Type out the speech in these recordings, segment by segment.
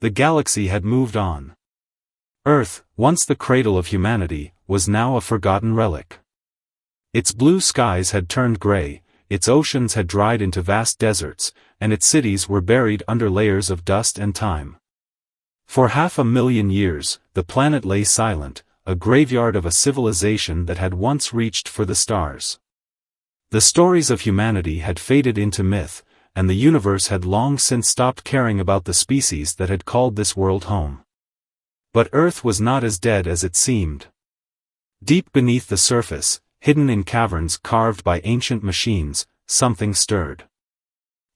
The galaxy had moved on. Earth, once the cradle of humanity, was now a forgotten relic. Its blue skies had turned gray, its oceans had dried into vast deserts, and its cities were buried under layers of dust and time. For 500,000 years, the planet lay silent, a graveyard of a civilization that had once reached for the stars. The stories of humanity had faded into myth, and the universe had long since stopped caring about the species that had called this world home. But Earth was not as dead as it seemed. Deep beneath the surface, hidden in caverns carved by ancient machines, something stirred.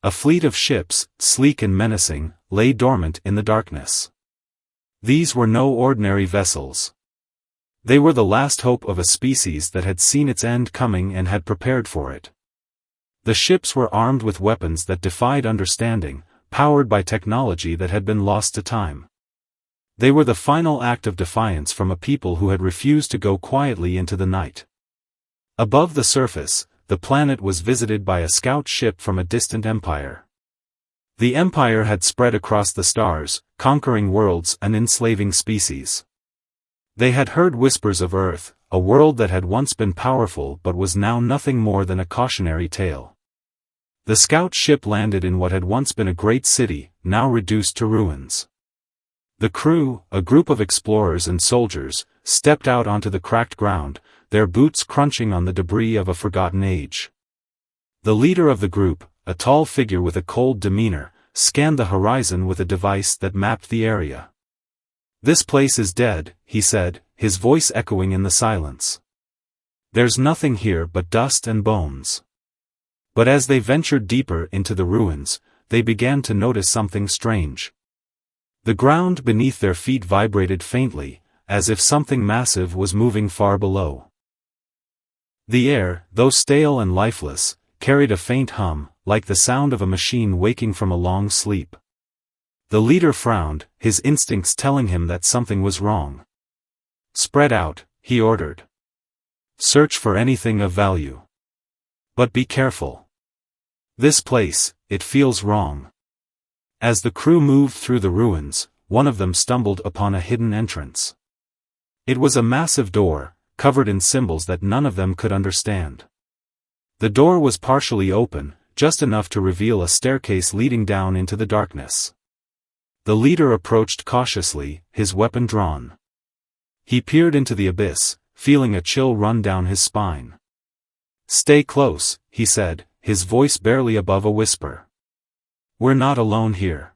A fleet of ships, sleek and menacing, lay dormant in the darkness. These were no ordinary vessels. They were the last hope of a species that had seen its end coming and had prepared for it. The ships were armed with weapons that defied understanding, powered by technology that had been lost to time. They were the final act of defiance from a people who had refused to go quietly into the night. Above the surface, the planet was visited by a scout ship from a distant empire. The empire had spread across the stars, conquering worlds and enslaving species. They had heard whispers of Earth, a world that had once been powerful but was now nothing more than a cautionary tale. The scout ship landed in what had once been a great city, now reduced to ruins. The crew, a group of explorers and soldiers, stepped out onto the cracked ground, their boots crunching on the debris of a forgotten age. The leader of the group, a tall figure with a cold demeanor, scanned the horizon with a device that mapped the area. "This place is dead," he said, his voice echoing in the silence. "There's nothing here but dust and bones." But as they ventured deeper into the ruins, they began to notice something strange. The ground beneath their feet vibrated faintly, as if something massive was moving far below. The air, though stale and lifeless, carried a faint hum, like the sound of a machine waking from a long sleep. The leader frowned, his instincts telling him that something was wrong. "Spread out," he ordered. "Search for anything of value. But be careful. This place, it feels wrong." As the crew moved through the ruins, one of them stumbled upon a hidden entrance. It was a massive door, covered in symbols that none of them could understand. The door was partially open, just enough to reveal a staircase leading down into the darkness. The leader approached cautiously, his weapon drawn. He peered into the abyss, feeling a chill run down his spine. "Stay close," he said, his voice barely above a whisper. "We're not alone here."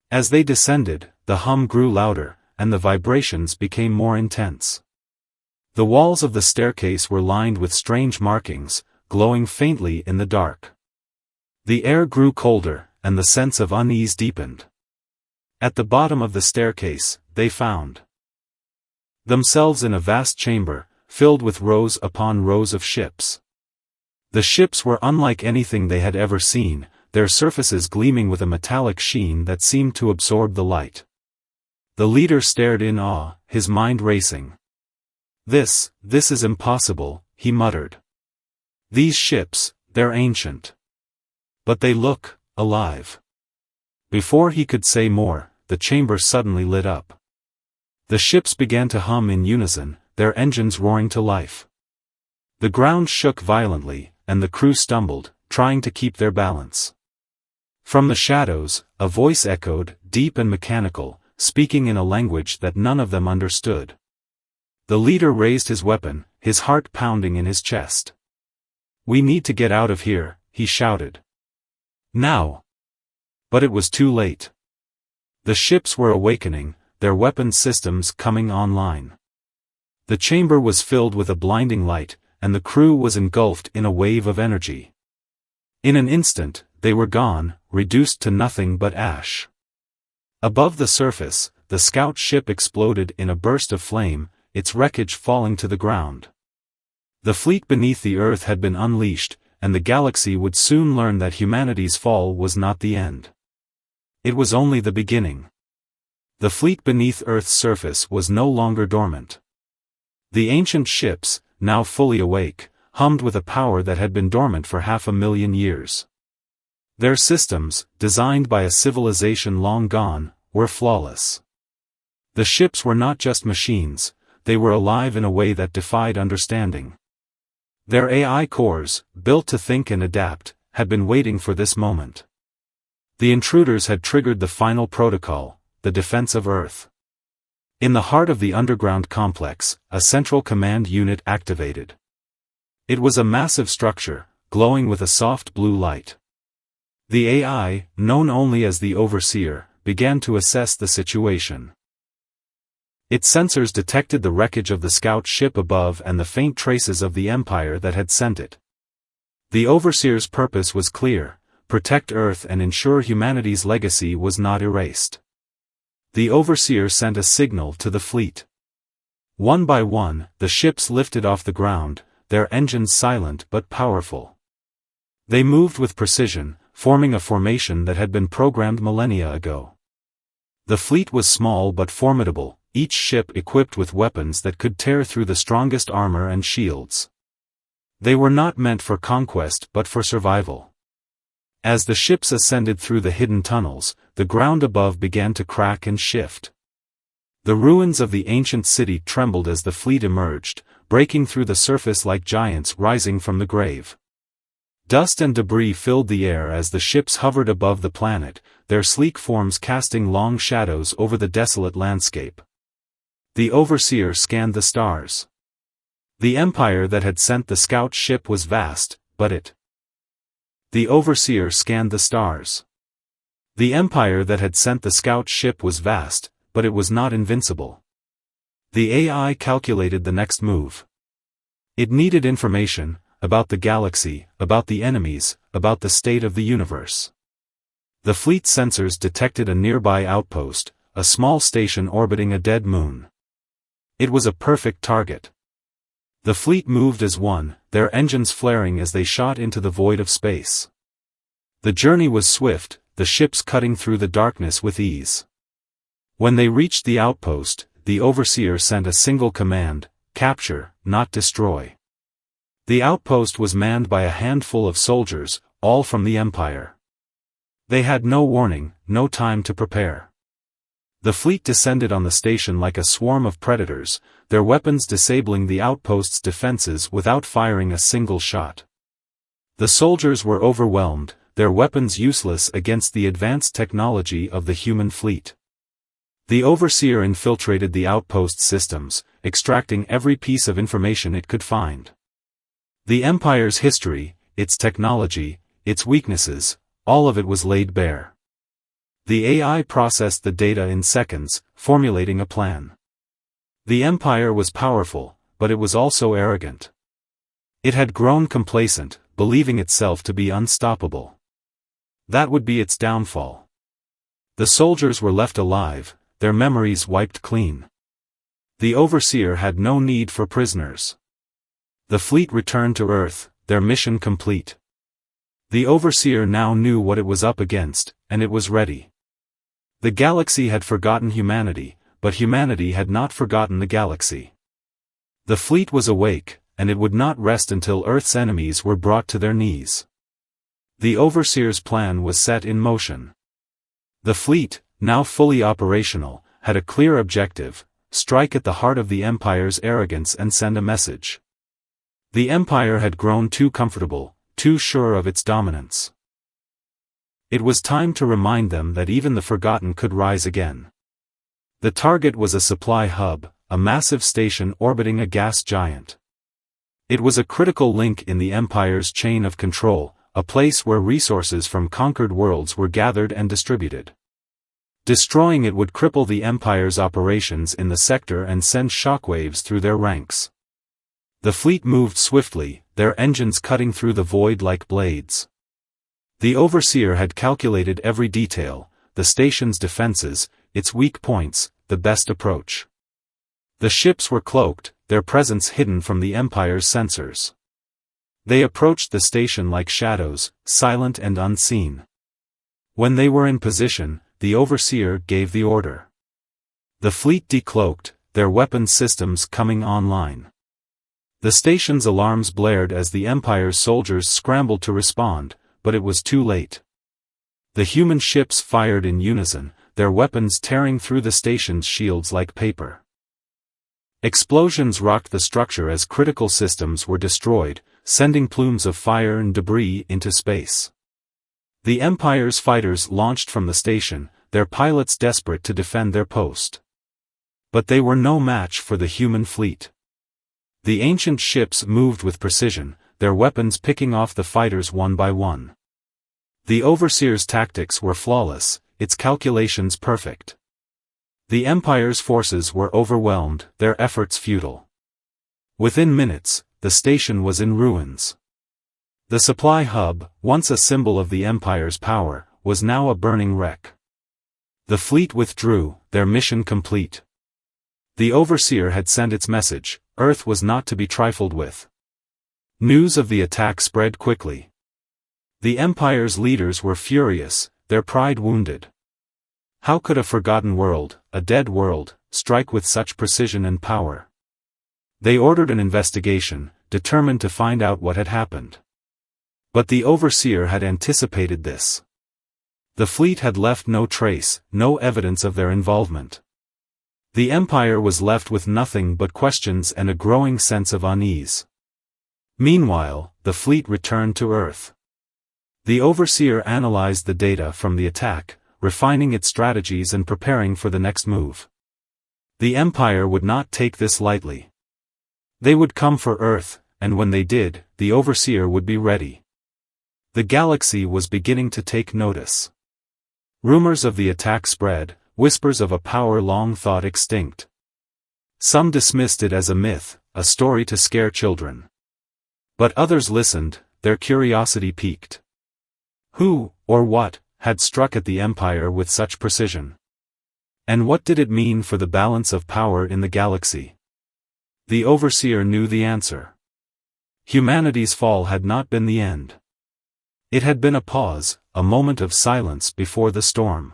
As they descended, the hum grew louder, and the vibrations became more intense. The walls of the staircase were lined with strange markings, glowing faintly in the dark. The air grew colder, and the sense of unease deepened. At the bottom of the staircase, they found themselves in a vast chamber, filled with rows upon rows of ships. The ships were unlike anything they had ever seen, their surfaces gleaming with a metallic sheen that seemed to absorb the light. The leader stared in awe, his mind racing. This is impossible," he muttered. "These ships, they're ancient. But they look alive." Before he could say more, the chamber suddenly lit up. The ships began to hum in unison, their engines roaring to life. The ground shook violently, and the crew stumbled, trying to keep their balance. From the shadows, a voice echoed, deep and mechanical, speaking in a language that none of them understood. The leader raised his weapon, his heart pounding in his chest. "We need to get out of here," he shouted. "Now!" But it was too late. The ships were awakening, their weapon systems coming online. The chamber was filled with a blinding light, and the crew was engulfed in a wave of energy. In an instant, they were gone, reduced to nothing but ash. Above the surface, the scout ship exploded in a burst of flame, its wreckage falling to the ground. The fleet beneath the Earth had been unleashed, and the galaxy would soon learn that humanity's fall was not the end. It was only the beginning. The fleet beneath Earth's surface was no longer dormant. The ancient ships, now fully awake, hummed with a power that had been dormant for 500,000 years. Their systems, designed by a civilization long gone, were flawless. The ships were not just machines, they were alive in a way that defied understanding. Their AI cores, built to think and adapt, had been waiting for this moment. The intruders had triggered the final protocol, the defense of Earth. In the heart of the underground complex, a central command unit activated. It was a massive structure, glowing with a soft blue light. The AI, known only as the Overseer, began to assess the situation. Its sensors detected the wreckage of the scout ship above and the faint traces of the Empire that had sent it. The Overseer's purpose was clear: protect Earth and ensure humanity's legacy was not erased. The Overseer sent a signal to the fleet. One by one, the ships lifted off the ground, their engines silent but powerful. They moved with precision, forming a formation that had been programmed millennia ago. The fleet was small but formidable, each ship equipped with weapons that could tear through the strongest armor and shields. They were not meant for conquest but for survival. As the ships ascended through the hidden tunnels, the ground above began to crack and shift. The ruins of the ancient city trembled as the fleet emerged, breaking through the surface like giants rising from the grave. Dust and debris filled the air as the ships hovered above the planet, their sleek forms casting long shadows over the desolate landscape. The Overseer scanned the stars. The empire that had sent the scout ship was vast, but it. The Overseer scanned the stars. The empire that had sent the scout ship was vast, but it was not invincible. The AI calculated the next move. It needed information, about the galaxy, about the enemies, about the state of the universe. The fleet sensors detected a nearby outpost, a small station orbiting a dead moon. It was a perfect target. The fleet moved as one, their engines flaring as they shot into the void of space. The journey was swift, the ships cutting through the darkness with ease. When they reached the outpost, the Overseer sent a single command: capture, not destroy. The outpost was manned by a handful of soldiers, all from the Empire. They had no warning, no time to prepare. The fleet descended on the station like a swarm of predators, their weapons disabling the outpost's defenses without firing a single shot. The soldiers were overwhelmed, their weapons useless against the advanced technology of the human fleet. The Overseer infiltrated the outpost systems, extracting every piece of information it could find. The Empire's history, its technology, its weaknesses, all of it was laid bare. The AI processed the data in seconds, formulating a plan. The Empire was powerful, but it was also arrogant. It had grown complacent, believing itself to be unstoppable. That would be its downfall. The soldiers were left alive, their memories wiped clean. The Overseer had no need for prisoners. The fleet returned to Earth, their mission complete. The Overseer now knew what it was up against, and it was ready. The galaxy had forgotten humanity, but humanity had not forgotten the galaxy. The fleet was awake, and it would not rest until Earth's enemies were brought to their knees. The Overseer's plan was set in motion. The fleet, now fully operational, had a clear objective: strike at the heart of the Empire's arrogance and send a message. The Empire had grown too comfortable, too sure of its dominance. It was time to remind them that even the forgotten could rise again. The target was a supply hub, a massive station orbiting a gas giant. It was a critical link in the Empire's chain of control, a place where resources from conquered worlds were gathered and distributed. Destroying it would cripple the Empire's operations in the sector and send shockwaves through their ranks. The fleet moved swiftly, their engines cutting through the void like blades. The Overseer had calculated every detail: the station's defenses, its weak points, the best approach. The ships were cloaked, their presence hidden from the Empire's sensors. They approached the station like shadows, silent and unseen. When they were in position, the Overseer gave the order. The fleet decloaked, their weapon systems coming online. The station's alarms blared as the Empire's soldiers scrambled to respond, but it was too late. The human ships fired in unison, their weapons tearing through the station's shields like paper. Explosions rocked the structure as critical systems were destroyed, sending plumes of fire and debris into space. The Empire's fighters launched from the station, their pilots desperate to defend their post. But they were no match for the human fleet. The ancient ships moved with precision, their weapons picking off the fighters one by one. The Overseer's tactics were flawless, its calculations perfect. The Empire's forces were overwhelmed, their efforts futile. Within minutes, the station was in ruins. The supply hub, once a symbol of the Empire's power, was now a burning wreck. The fleet withdrew, their mission complete. The Overseer had sent its message: Earth was not to be trifled with. News of the attack spread quickly. The Empire's leaders were furious, their pride wounded. How could a forgotten world, a dead world, strike with such precision and power? They ordered an investigation, determined to find out what had happened. But the Overseer had anticipated this. The fleet had left no trace, no evidence of their involvement. The Empire was left with nothing but questions and a growing sense of unease. Meanwhile, the fleet returned to Earth. The Overseer analyzed the data from the attack, refining its strategies and preparing for the next move. The Empire would not take this lightly. They would come for Earth, and when they did, the Overseer would be ready. The galaxy was beginning to take notice. Rumors of the attack spread, whispers of a power long thought extinct. Some dismissed it as a myth, a story to scare children. But others listened, their curiosity piqued. Who, or what, had struck at the Empire with such precision? And what did it mean for the balance of power in the galaxy? The Overseer knew the answer. Humanity's fall had not been the end. It had been a pause, a moment of silence before the storm.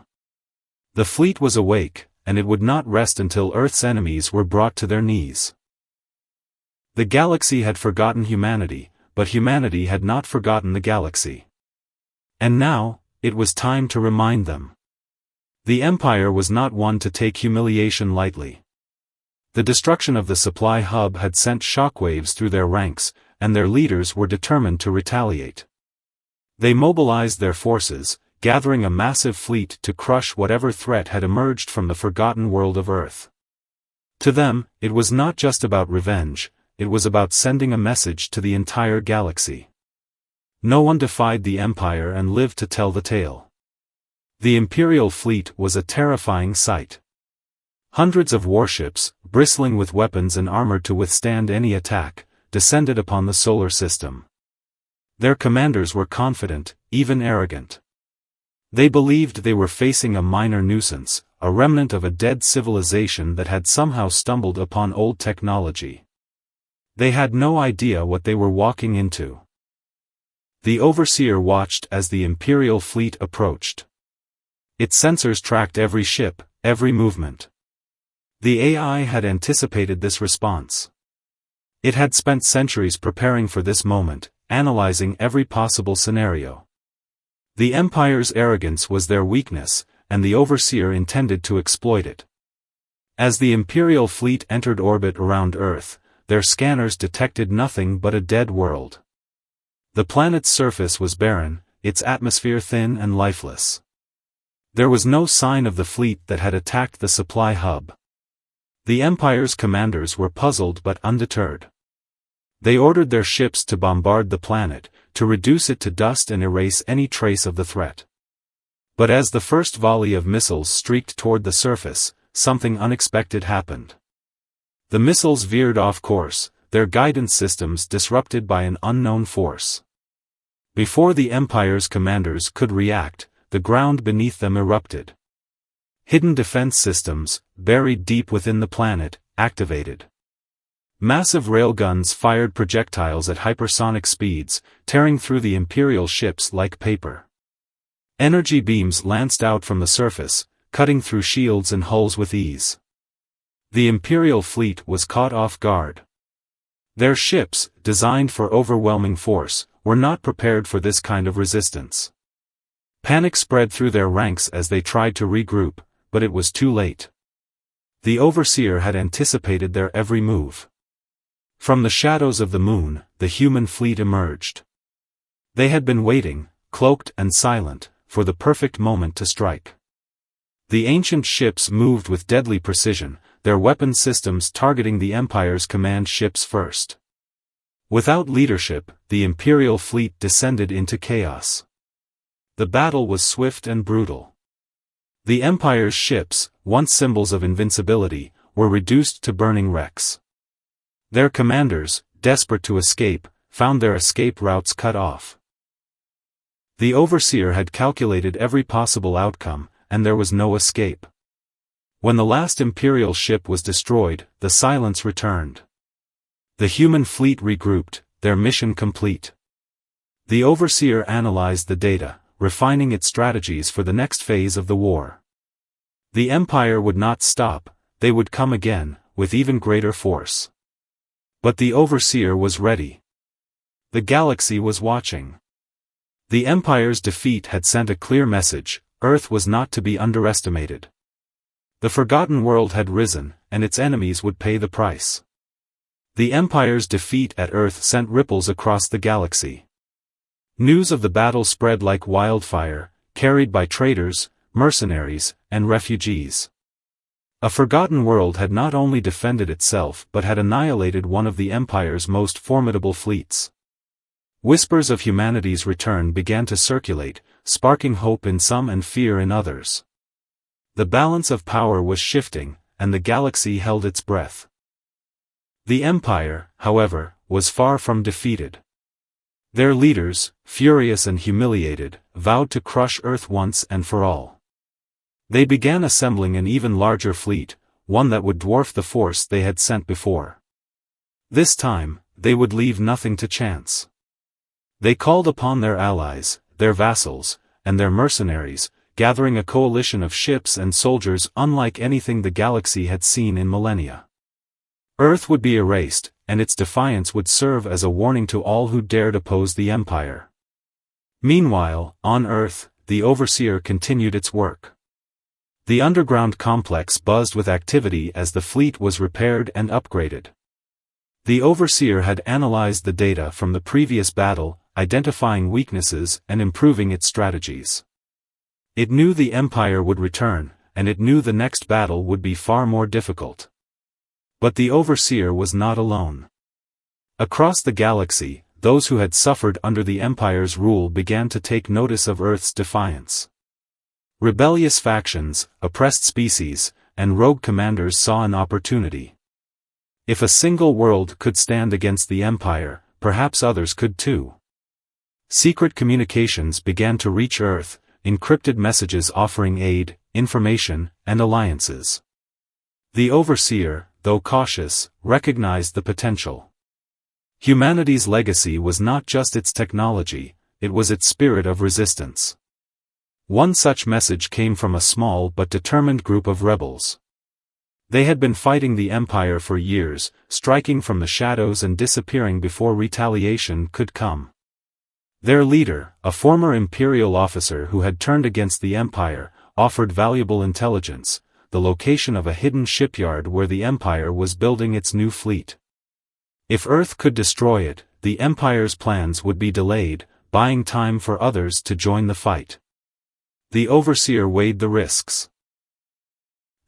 The fleet was awake, and it would not rest until Earth's enemies were brought to their knees. The galaxy had forgotten humanity, but humanity had not forgotten the galaxy. And now, it was time to remind them. The Empire was not one to take humiliation lightly. The destruction of the supply hub had sent shockwaves through their ranks, and their leaders were determined to retaliate. They mobilized their forces, gathering a massive fleet to crush whatever threat had emerged from the forgotten world of Earth. To them, it was not just about revenge, it was about sending a message to the entire galaxy. No one defied the Empire and lived to tell the tale. The Imperial fleet was a terrifying sight. Hundreds of warships, bristling with weapons and armor to withstand any attack, descended upon the solar system. Their commanders were confident, even arrogant. They believed they were facing a minor nuisance, a remnant of a dead civilization that had somehow stumbled upon old technology. They had no idea what they were walking into. The Overseer watched as the Imperial fleet approached. Its sensors tracked every ship, every movement. The AI had anticipated this response. It had spent centuries preparing for this moment, analyzing every possible scenario. The Empire's arrogance was their weakness, and the Overseer intended to exploit it. As the Imperial fleet entered orbit around Earth, their scanners detected nothing but a dead world. The planet's surface was barren, its atmosphere thin and lifeless. There was no sign of the fleet that had attacked the supply hub. The Empire's commanders were puzzled but undeterred. They ordered their ships to bombard the planet, to reduce it to dust and erase any trace of the threat. But as the first volley of missiles streaked toward the surface, something unexpected happened. The missiles veered off course, their guidance systems disrupted by an unknown force. Before the Empire's commanders could react, the ground beneath them erupted. Hidden defense systems, buried deep within the planet, activated. Massive railguns fired projectiles at hypersonic speeds, tearing through the Imperial ships like paper. Energy beams lanced out from the surface, cutting through shields and hulls with ease. The Imperial fleet was caught off guard. Their ships, designed for overwhelming force, were not prepared for this kind of resistance. Panic spread through their ranks as they tried to regroup, but it was too late. The Overseer had anticipated their every move. From the shadows of the moon, the human fleet emerged. They had been waiting, cloaked and silent, for the perfect moment to strike. The ancient ships moved with deadly precision, their weapon systems targeting the Empire's command ships first. Without leadership, the Imperial fleet descended into chaos. The battle was swift and brutal. The Empire's ships, once symbols of invincibility, were reduced to burning wrecks. Their commanders, desperate to escape, found their escape routes cut off. The Overseer had calculated every possible outcome, and there was no escape. When the last Imperial ship was destroyed, the silence returned. The human fleet regrouped, their mission complete. The Overseer analyzed the data, refining its strategies for the next phase of the war. The Empire would not stop, they would come again, with even greater force. But the Overseer was ready. The galaxy was watching. The Empire's defeat had sent a clear message: Earth was not to be underestimated. The Forgotten World had risen, and its enemies would pay the price. The Empire's defeat at Earth sent ripples across the galaxy. News of the battle spread like wildfire, carried by traders, mercenaries, and refugees. A Forgotten World had not only defended itself but had annihilated one of the Empire's most formidable fleets. Whispers of humanity's return began to circulate, sparking hope in some and fear in others. The balance of power was shifting, and the galaxy held its breath. The Empire, however, was far from defeated. Their leaders, furious and humiliated, vowed to crush Earth once and for all. They began assembling an even larger fleet, one that would dwarf the force they had sent before. This time, they would leave nothing to chance. They called upon their allies, their vassals, and their mercenaries, gathering a coalition of ships and soldiers unlike anything the galaxy had seen in millennia. Earth would be erased, and its defiance would serve as a warning to all who dared oppose the Empire. Meanwhile, on Earth, the Overseer continued its work. The underground complex buzzed with activity as the fleet was repaired and upgraded. The Overseer had analyzed the data from the previous battle, identifying weaknesses and improving its strategies. It knew the Empire would return, and it knew the next battle would be far more difficult. But the Overseer was not alone. Across the galaxy, those who had suffered under the Empire's rule began to take notice of Earth's defiance. Rebellious factions, oppressed species, and rogue commanders saw an opportunity. If a single world could stand against the Empire, perhaps others could too. Secret communications began to reach Earth, encrypted messages offering aid, information, and alliances. The Overseer, though cautious, recognized the potential. Humanity's legacy was not just its technology, it was its spirit of resistance. One such message came from a small but determined group of rebels. They had been fighting the Empire for years, striking from the shadows and disappearing before retaliation could come. Their leader, a former Imperial officer who had turned against the Empire, offered valuable intelligence: the location of a hidden shipyard where the Empire was building its new fleet. If Earth could destroy it, the Empire's plans would be delayed, buying time for others to join the fight. The Overseer weighed the risks.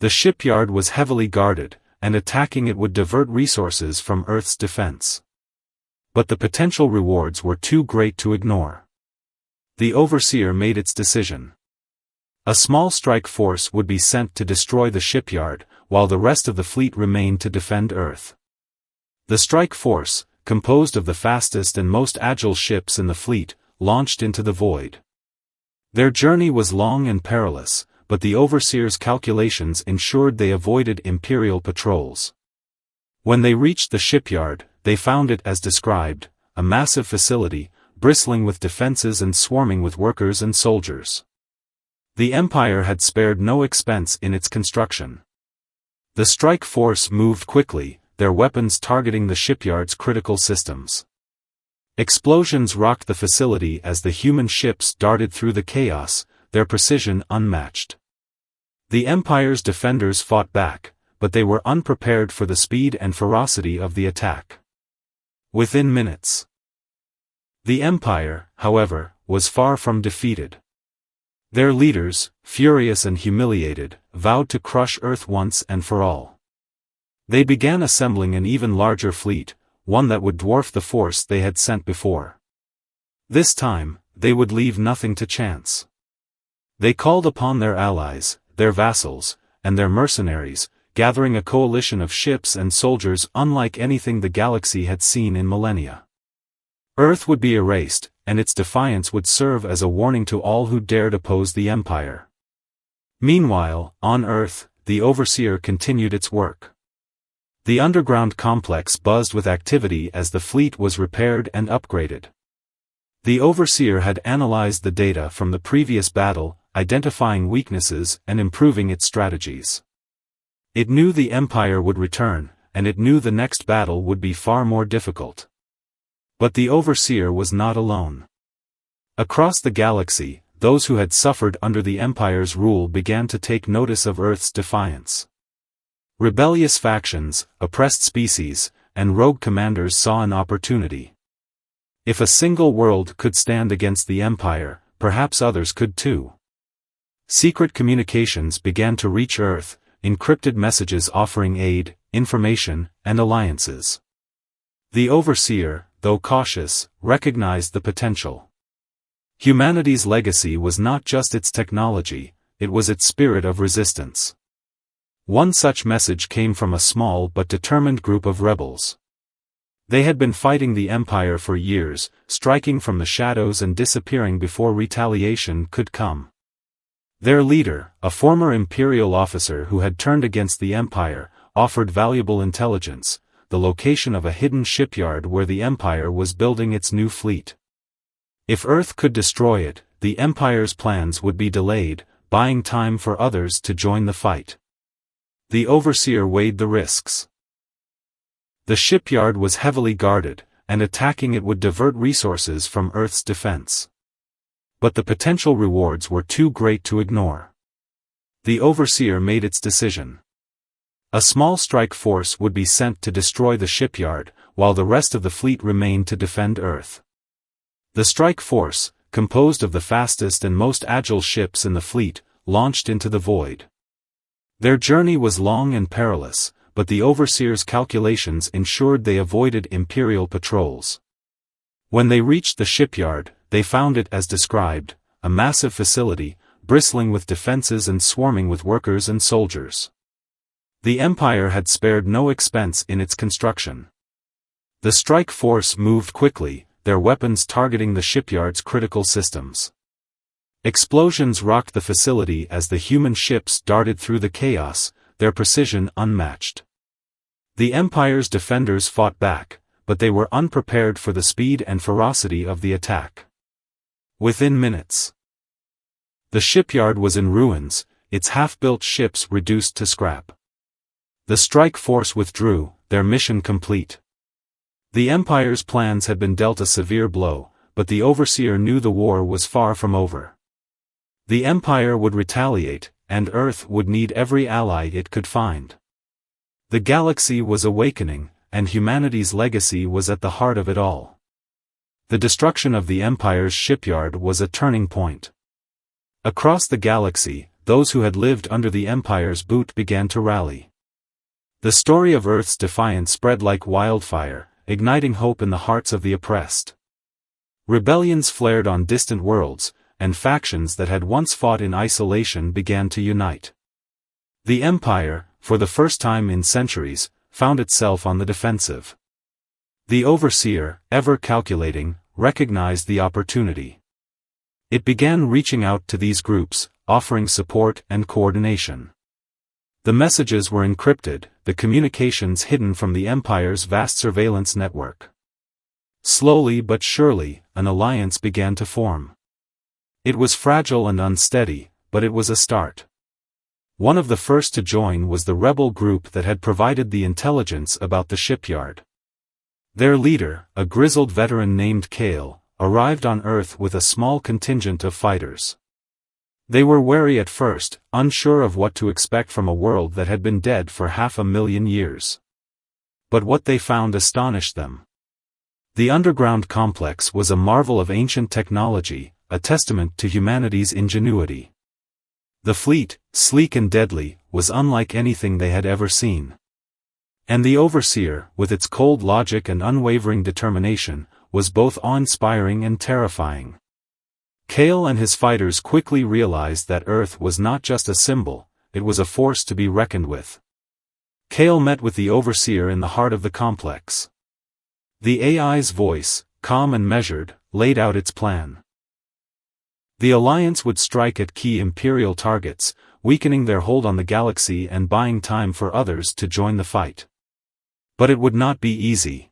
The shipyard was heavily guarded, and attacking it would divert resources from Earth's defense. But the potential rewards were too great to ignore. The Overseer made its decision. A small strike force would be sent to destroy the shipyard, while the rest of the fleet remained to defend Earth. The strike force, composed of the fastest and most agile ships in the fleet, launched into the void. Their journey was long and perilous, but the Overseer's calculations ensured they avoided Imperial patrols. When they reached the shipyard, they found it as described, a massive facility, bristling with defenses and swarming with workers and soldiers. The Empire had spared no expense in its construction. The strike force moved quickly, their weapons targeting the shipyard's critical systems. Explosions rocked the facility as the human ships darted through the chaos, their precision unmatched. The Empire's defenders fought back, but they were unprepared for the speed and ferocity of the attack. Within minutes, the Empire, however, was far from defeated. Their leaders, furious and humiliated, vowed to crush Earth once and for all. They began assembling an even larger fleet, one that would dwarf the force they had sent before. This time, they would leave nothing to chance. They called upon their allies, their vassals, and their mercenaries, gathering a coalition of ships and soldiers unlike anything the galaxy had seen in millennia. Earth would be erased, and its defiance would serve as a warning to all who dared oppose the Empire. Meanwhile, on Earth, the Overseer continued its work. The underground complex buzzed with activity as the fleet was repaired and upgraded. The Overseer had analyzed the data from the previous battle, identifying weaknesses and improving its strategies. It knew the Empire would return, and it knew the next battle would be far more difficult. But the Overseer was not alone. Across the galaxy, those who had suffered under the Empire's rule began to take notice of Earth's defiance. Rebellious factions, oppressed species, and rogue commanders saw an opportunity. If a single world could stand against the Empire, perhaps others could too. Secret communications began to reach Earth, encrypted messages offering aid, information, and alliances. The Overseer, though cautious, recognized the potential. Humanity's legacy was not just its technology, it was its spirit of resistance. One such message came from a small but determined group of rebels. They had been fighting the Empire for years, striking from the shadows and disappearing before retaliation could come. Their leader, a former Imperial officer who had turned against the Empire, offered valuable intelligence, the location of a hidden shipyard where the Empire was building its new fleet. If Earth could destroy it, the Empire's plans would be delayed, buying time for others to join the fight. The Overseer weighed the risks. The shipyard was heavily guarded, and attacking it would divert resources from Earth's defense. But the potential rewards were too great to ignore. The Overseer made its decision. A small strike force would be sent to destroy the shipyard, while the rest of the fleet remained to defend Earth. The strike force, composed of the fastest and most agile ships in the fleet, launched into the void. Their journey was long and perilous, but the Overseer's calculations ensured they avoided Imperial patrols. When they reached the shipyard, they found it as described, a massive facility, bristling with defenses and swarming with workers and soldiers. The Empire had spared no expense in its construction. The strike force moved quickly, their weapons targeting the shipyard's critical systems. Explosions rocked the facility as the human ships darted through the chaos, their precision unmatched. The Empire's defenders fought back, but they were unprepared for the speed and ferocity of the attack. Within minutes, the shipyard was in ruins, its half-built ships reduced to scrap. The strike force withdrew, their mission complete. The Empire's plans had been dealt a severe blow, but the Overseer knew the war was far from over. The Empire would retaliate, and Earth would need every ally it could find. The galaxy was awakening, and humanity's legacy was at the heart of it all. The destruction of the Empire's shipyard was a turning point. Across the galaxy, those who had lived under the Empire's boot began to rally. The story of Earth's defiance spread like wildfire, igniting hope in the hearts of the oppressed. Rebellions flared on distant worlds, and factions that had once fought in isolation began to unite. The Empire, for the first time in centuries, found itself on the defensive. The Overseer, ever calculating, recognized the opportunity. It began reaching out to these groups, offering support and coordination. The messages were encrypted, the communications hidden from the Empire's vast surveillance network. Slowly but surely, an alliance began to form. It was fragile and unsteady, but it was a start. One of the first to join was the rebel group that had provided the intelligence about the shipyard. Their leader, a grizzled veteran named Kale, arrived on Earth with a small contingent of fighters. They were wary at first, unsure of what to expect from a world that had been dead for 500,000 years. But what they found astonished them. The underground complex was a marvel of ancient technology, a testament to humanity's ingenuity. The fleet, sleek and deadly, was unlike anything they had ever seen. And the Overseer, with its cold logic and unwavering determination, was both awe-inspiring and terrifying. Kale and his fighters quickly realized that Earth was not just a symbol, it was a force to be reckoned with. Kale met with the Overseer in the heart of the complex. The AI's voice, calm and measured, laid out its plan. The Alliance would strike at key Imperial targets, weakening their hold on the galaxy and buying time for others to join the fight. But it would not be easy.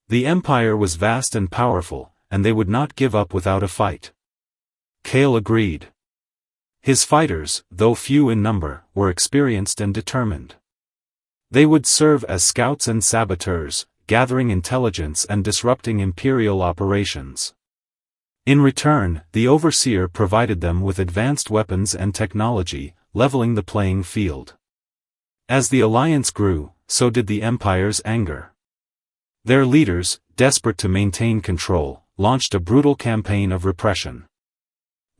The Empire was vast and powerful, and they would not give up without a fight. Kale agreed. His fighters, though few in number, were experienced and determined. They would serve as scouts and saboteurs, gathering intelligence and disrupting Imperial operations. In return, the Overseer provided them with advanced weapons and technology, leveling the playing field. As the Alliance grew, so did the Empire's anger. Their leaders, desperate to maintain control, launched a brutal campaign of repression.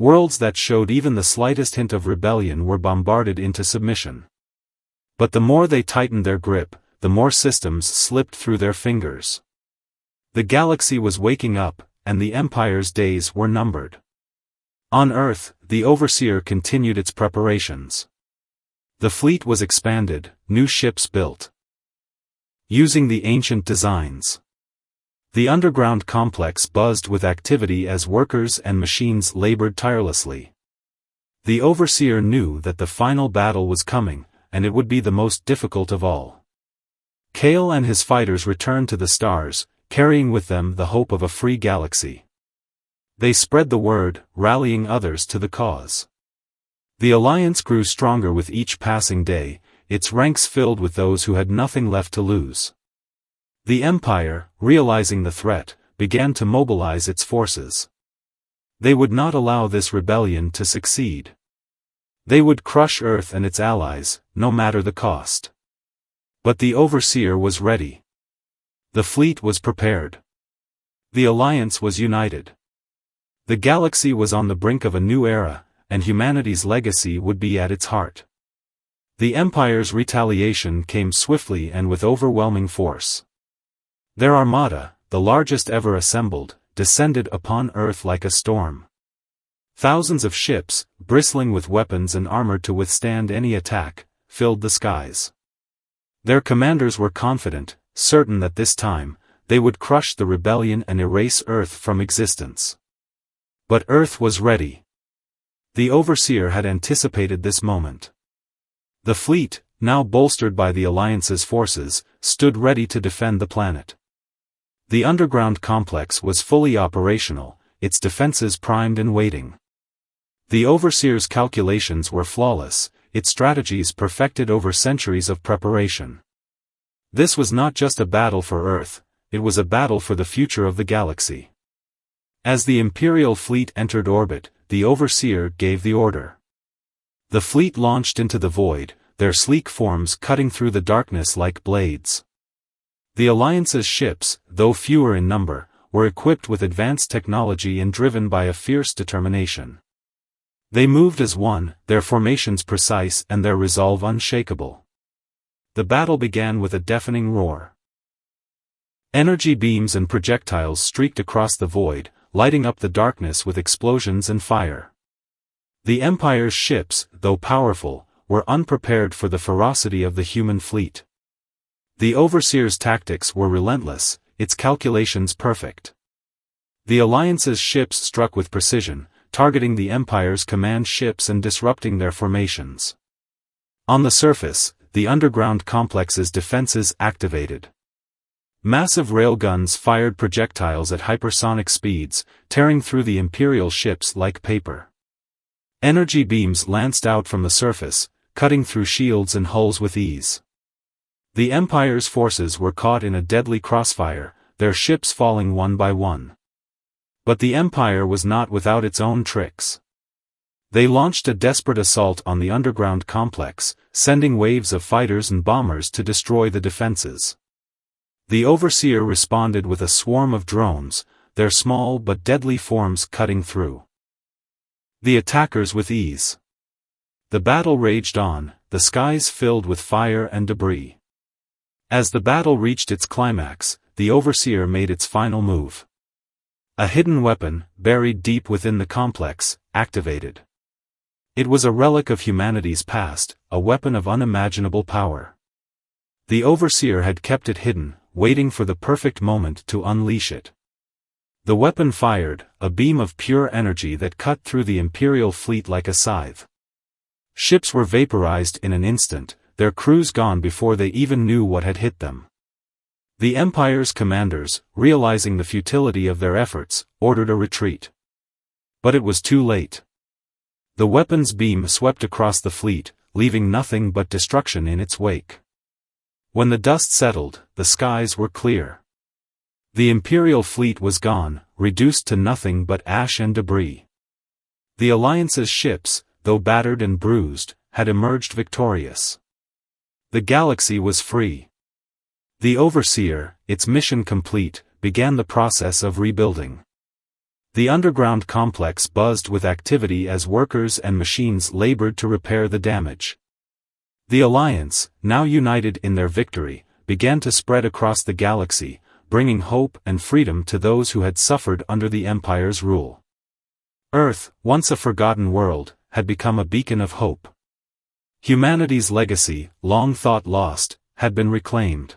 Worlds that showed even the slightest hint of rebellion were bombarded into submission. But the more they tightened their grip, the more systems slipped through their fingers. The galaxy was waking up, and the Empire's days were numbered. On Earth, the Overseer continued its preparations. The fleet was expanded, new ships built. Using the ancient designs. The underground complex buzzed with activity as workers and machines labored tirelessly. The Overseer knew that the final battle was coming, and it would be the most difficult of all. Kale and his fighters returned to the stars, carrying with them the hope of a free galaxy. They spread the word, rallying others to the cause. The Alliance grew stronger with each passing day, its ranks filled with those who had nothing left to lose. The Empire, realizing the threat, began to mobilize its forces. They would not allow this rebellion to succeed. They would crush Earth and its allies, no matter the cost. But the Overseer was ready. The fleet was prepared. The Alliance was united. The galaxy was on the brink of a new era, and humanity's legacy would be at its heart. The Empire's retaliation came swiftly and with overwhelming force. Their armada, the largest ever assembled, descended upon Earth like a storm. Thousands of ships, bristling with weapons and armor to withstand any attack, filled the skies. Their commanders were confident, certain that this time, they would crush the rebellion and erase Earth from existence. But Earth was ready. The Overseer had anticipated this moment. The fleet, now bolstered by the Alliance's forces, stood ready to defend the planet. The underground complex was fully operational, its defenses primed and waiting. The Overseer's calculations were flawless, its strategies perfected over centuries of preparation. This was not just a battle for Earth, it was a battle for the future of the galaxy. As the Imperial fleet entered orbit, the Overseer gave the order. The fleet launched into the void, their sleek forms cutting through the darkness like blades. The Alliance's ships, though fewer in number, were equipped with advanced technology and driven by a fierce determination. They moved as one, their formations precise and their resolve unshakable. The battle began with a deafening roar. Energy beams and projectiles streaked across the void, lighting up the darkness with explosions and fire. The Empire's ships, though powerful, were unprepared for the ferocity of the human fleet. The Overseer's tactics were relentless, its calculations perfect. The Alliance's ships struck with precision, targeting the Empire's command ships and disrupting their formations. On the surface, the underground complex's defenses activated. Massive railguns fired projectiles at hypersonic speeds, tearing through the Imperial ships like paper. Energy beams lanced out from the surface, cutting through shields and hulls with ease. The Empire's forces were caught in a deadly crossfire, their ships falling one by one. But the Empire was not without its own tricks. They launched a desperate assault on the underground complex, sending waves of fighters and bombers to destroy the defenses. The Overseer responded with a swarm of drones, their small but deadly forms cutting through the attackers with ease. The battle raged on, the skies filled with fire and debris. As the battle reached its climax, the Overseer made its final move. A hidden weapon, buried deep within the complex, activated. It was a relic of humanity's past, a weapon of unimaginable power. The Overseer had kept it hidden, waiting for the perfect moment to unleash it. The weapon fired, a beam of pure energy that cut through the Imperial fleet like a scythe. Ships were vaporized in an instant, their crews gone before they even knew what had hit them. The Empire's commanders, realizing the futility of their efforts, ordered a retreat. But it was too late. The weapon's beam swept across the fleet, leaving nothing but destruction in its wake. When the dust settled, the skies were clear. The Imperial fleet was gone, reduced to nothing but ash and debris. The Alliance's ships, though battered and bruised, had emerged victorious. The galaxy was free. The Overseer, its mission complete, began the process of rebuilding. The underground complex buzzed with activity as workers and machines labored to repair the damage. The Alliance, now united in their victory, began to spread across the galaxy, bringing hope and freedom to those who had suffered under the Empire's rule. Earth, once a forgotten world, had become a beacon of hope. Humanity's legacy, long thought lost, had been reclaimed.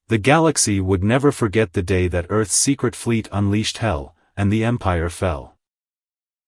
The galaxy would never forget the day that Earth's secret fleet unleashed hell, and the Empire fell.